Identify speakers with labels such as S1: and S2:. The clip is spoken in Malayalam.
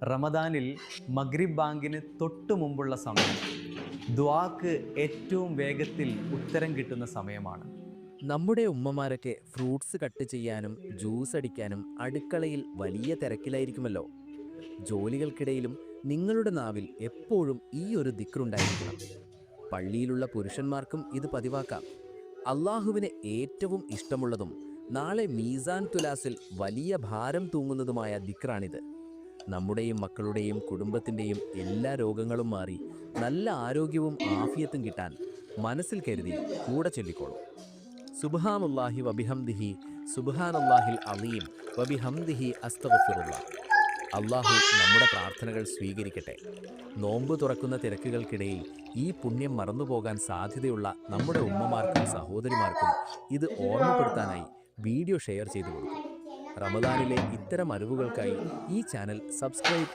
S1: റമദാനിൽ മഗ്രിബ് ബാങ്കിന് തൊട്ടു മുമ്പുള്ള സമയം ദുആക്ക് ഏറ്റവും വേഗത്തിൽ ഉത്തരം കിട്ടുന്ന സമയമാണ്.
S2: നമ്മുടെ ഉമ്മമാരൊക്കെ ഫ്രൂട്ട്സ് കട്ട് ചെയ്യാനും ജ്യൂസ് അടിക്കാനും അടുക്കളയിൽ വലിയ തിരക്കിലായിരിക്കുമല്ലോ. ജോലികൾക്കിടയിലും നിങ്ങളുടെ നാവിൽ എപ്പോഴും ഈ ഒരു ദിക്റുണ്ടായിരിക്കണം. പള്ളിയിലുള്ള പുരുഷന്മാർക്കും ഇത് പതിവാക്കാം. അള്ളാഹുവിന് ഏറ്റവും ഇഷ്ടമുള്ളതും നാളെ മീസാൻ തുലാസിൽ വലിയ ഭാരം തൂങ്ങുന്നതുമായ ദിക്റാണിത്. നമ്മുടെയും മക്കളുടെയും കുടുംബത്തിൻ്റെയും എല്ലാ രോഗങ്ങളും മാറി നല്ല ആരോഗ്യവും ആഫിയത്തും കിട്ടാൻ മനസ്സിൽ കരുതി കൂടെ ചൊല്ലിക്കോളൂ. സുബ്ഹാനല്ലാഹി വബിഹംദിഹി സുബ്ഹാനല്ലാഹിൽ അലീം വബിഹംദിഹി അസ്തഗ്ഫിറുല്ലാഹ്. അള്ളാഹു നമ്മുടെ പ്രാർത്ഥനകൾ സ്വീകരിക്കട്ടെ. നോമ്പ് തുറക്കുന്ന തിരക്കുകൾക്കിടയിൽ ഈ പുണ്യം മറന്നുപോകാൻ സാധ്യതയുള്ള നമ്മുടെ ഉമ്മമാർക്കും സഹോദരിമാർക്കും ഇത് ഓർമ്മപ്പെടുത്താനായി വീഡിയോ ഷെയർ ചെയ്തു കൊടുക്കും. റമദാനിലെ ഇത്തരം അറിവുകൾക്കായി ഈ ചാനൽ സബ്സ്ക്രൈബ്